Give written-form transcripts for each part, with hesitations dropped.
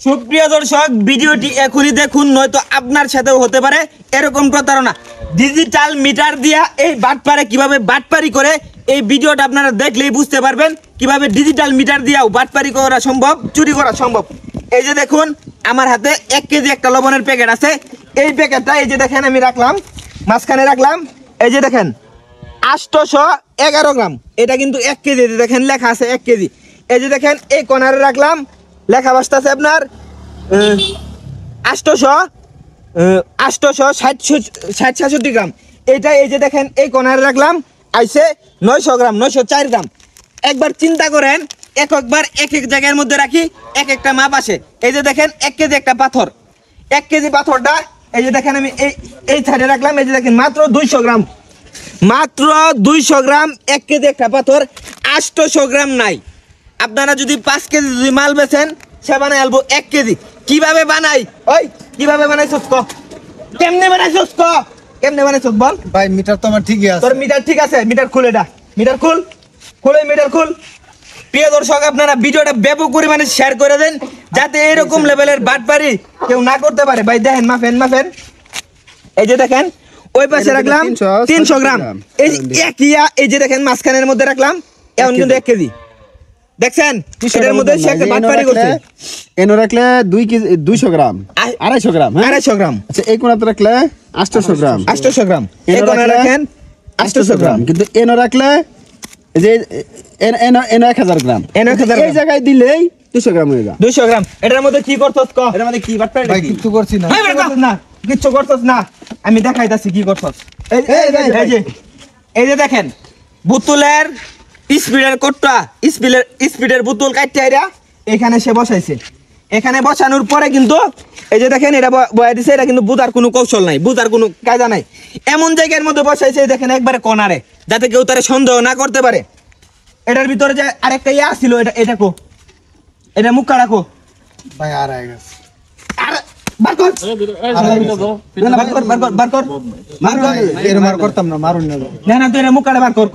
সুপ্রিয় দর্শক, ভিডিওটি এখনই দেখুন, নয়তো আপনার সাথেও হতে পারে এরকম প্রতারণা। ডিজিটাল মিটার দিয়া এই বাটপারে কিভাবে বাটপারি করে, এই ভিডিওটা আপনারা দেখলেই বুঝতে পারবেন কিভাবে ডিজিটাল মিটার দিয়াও বাটপারি করা সম্ভব, চুরি করা সম্ভব। এই যে দেখুন, আমার হাতে 1 কেজি একটা লবণের প্যাকেট আছে। এই প্যাকেটটা এই যে দেখেন আমি রাখলাম, মাঝখানে রাখলাম। এই যে দেখেন 811 গ্রাম, এটা কিন্তু 1 কেজি, দেখেন লেখা আছে 1 কেজি। এই যে দেখেন এই কর্নারে রাখলাম, লেখা বাসতেছে আপনার 867 গ্রাম। এইটা এই যে দেখেন এই কর্নারে রাখলাম, আইছে 900 গ্রাম, 904 গ্রাম। একবার চিন্তা করেন, একবার এক এক জায়গার মধ্যে রাখি, এক একটা মাপ আসে। এই যে দেখেন 1 কেজি একটা পাথর, 1 কেজি পাথরটা এই যে দেখেন আমি এই সাইডে রাখলাম। এই যে দেখেন মাত্র 200 গ্রাম, মাত্র 200 গ্রাম 1 কেজি একটা পাথর। 800 গ্রাম নাই। আপনারা যদি 5 কেজি যদি মাল বেচেন, সে বানাই আলবো 1 কেজি। কিভাবে বানাই? ওই কিভাবে বানাইছস ক, কেমনে বানাইছস ক, কেমনে বানাইছস বল ভাই। মিটার তো আমার ঠিকই আছে। তোর মিটার ঠিক আছে? মিটার খুল, এটা মিটার খুল, খুলে মিটার খুল। প্রিয় দর্শক, আপনারা ভিডিওটা ব্যাপক পরিমাণে শেয়ার করে দেন, যাতে এরকম লেভেলের বাটপারি কেউ না করতে পারে। ভাই দেখেন, মাফেন মাফেন। এই যে দেখেন ওই পাশে রাখলাম 300 গ্রাম। এই একিয়া এই যে দেখেন মাঝখানের মধ্যে রাখলাম, এখন কিন্তু 1 কেজি। দেখছেন এটার মধ্যে সে একটা বাটপারি করছে। এনো রাখলে 2 কেজি 200 গ্রাম, 250 গ্রাম, 250 গ্রাম। আচ্ছা এই কোণাতে রাখলে 800 গ্রাম, 800 গ্রাম। এই কোণে রাখেন 800 গ্রাম। কিন্তু এনো রাখলে এই যে এনো 1000 গ্রাম, এনো 1000 এই জায়গায় দিলেই 200 গ্রাম হয়ে যায়। 200 গ্রাম। এটার মধ্যে কি করছস ক, এটার মধ্যে কি বাটপারি? ভাই কিচ্ছু করছি না। ভাই বেটা না, কিচ্ছু করছস না, আমি দেখাইতাছি কি করছস। এই যে এই যে দেখেন বোতলের স্পিডের কোটটা, স্পিডের বোতল কাটতে আইরা এখানে সে বসাইছে। এখানে বসানোর পরে কিন্তু এই যে দেখেন এটা বয়া দিছে। এটা কিন্তু বুঝার কোনো কৌশল নাই, বুঝার কোনো কায়দা নাই। এমন জায়গার মধ্যে বসাইছে দেখেন একবারে কর্নারে, যাতে কেউ তারে সন্দেহ না করতে পারে। এটার ভিতরে যে আরেকটা ইয়া ছিল, এটা কো, এটা মুখ কাড়াকো ভাই আর আগে গেছে। আরে বার কর, বার কর। এর মার করতাম না, মারুন না। না তুই এটা মুখ কাড়া বার কর।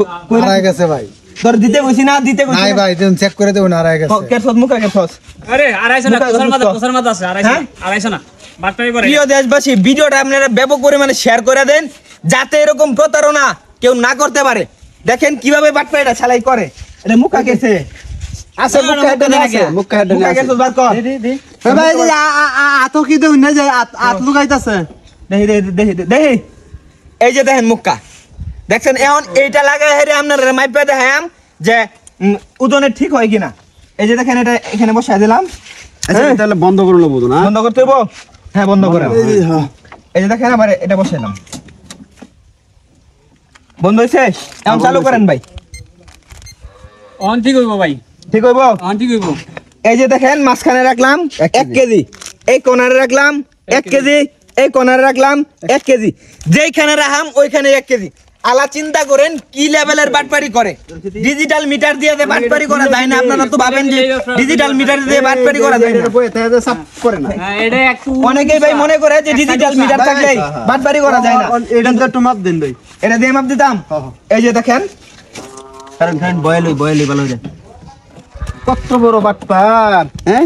আর আগে গেছে ভাই। তোর দিতে কইছি না, দিতে কইছি নাই ভাই, তুমি চেক করে দেও না। আর আগে গেছে। কেরছস মুখ কেরছস? আরে 250 না, কোসার মাথা আছে 250 না, বাটপাই করে। প্রিয় দেশবাসী, ভিডিওটা আপনারা ব্যাপক পরিমাণে শেয়ার করে দেন, যাতে এরকম প্রতারণা কেউ না করতে পারে। দেখেন কিভাবে বাটপাইটা ছালাই করে। এটা মুখ কাকেছে আছে, মুখ কাটে না আছে, মুখ কাটে না আছে। বার কর ভাই আতো কি দেউ না, যে আত লুকাইতাছে। দেখি এই যে দেখেন মুক্কা দেখছেন। এখন এইটা লাগাই হেরে আপনারা মাইপা দেখাম যে ওজনে ঠিক হয় কিনা। এই যে দেখেন এটা এখানে বসাই দিলাম। আচ্ছা তাহলে বন্ধ করে লবো না? বন্ধ করতে হইব? হ্যাঁ বন্ধ করে। এই যে দেখেন আবার এটা বসাইলাম, বন্ধ হইছে। এখন চালু করেন ভাই। অন ঠিক হইব ভাই, ঠিক হইব? অন ঠিক হইব। এই যে দেখেন মাঝখানে রাখলাম 1 কেজি, এই কোণারে রাখলাম 1 কেজি, এই কোণারে রাখলাম 1 কেজি। যেইখানে রাখাম ওইখানে 1 কেজি। আলা চিন্তা করেন কি লেভেলের বাটপারি করে। ডিজিটাল মিটার দিয়ে যে বাটপারি করা যায় না, আপনারা তো ভাবেন যে ডিজিটাল মিটার দিয়ে বাটপারি করা যায় না। হ্যাঁ, এটা একটু অনেকেই ভাই মনে করে যে ডিজিটাল মিটার থাকলে বাটপারি করা যায় না। এটা তো একটু মাপ দেন ভাই। এটা দিয়ে মাপ দিতাম। এই যে দেখেন, কারণ ফ্রেন্ড বয়েলই ভালো হয়ে যায়। কত বড় বাটপার, হ্যাঁ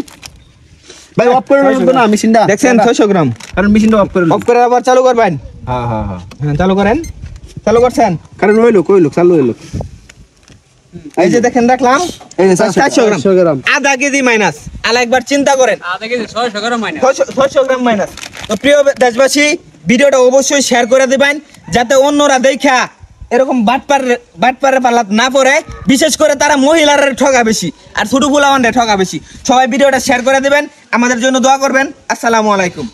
ভাই। অফ করে লইব না মেশিনটা? দেখছেন 600 গ্রাম। কারণ মেশিনটা অফ করে অফ করে আবার চালু করবেন। হ্যাঁ হ্যাঁ হ্যাঁ হ্যাঁ চালু করেন। চালু করছেন? কারণ হইলো কইলো চালু হইলো। এই যে দেখেন রাখলাম এই যে 400 গ্রাম, আধা কেজি মাইনাস। আলা একবার চিন্তা করেন, আধা কেজি 600 গ্রাম মাইনা। 600 গ্রাম মাইনাস। তো প্রিয় দেশবাসী, ভিডিওটা অবশ্যই শেয়ার করে দিবেন, যাতে অন্যরা দেখা এরকম বাটপারে পাল্লাত না পড়ে। বিশেষ করে তারা মহিলারা ঠকা বেশি আর ছোট পোলাওয়ানরা ঠকা বেশি। সবাই ভিডিওটা শেয়ার করে দিবেন, আমাদের জন্য দোয়া করবেন। আসসালামু আলাইকুম।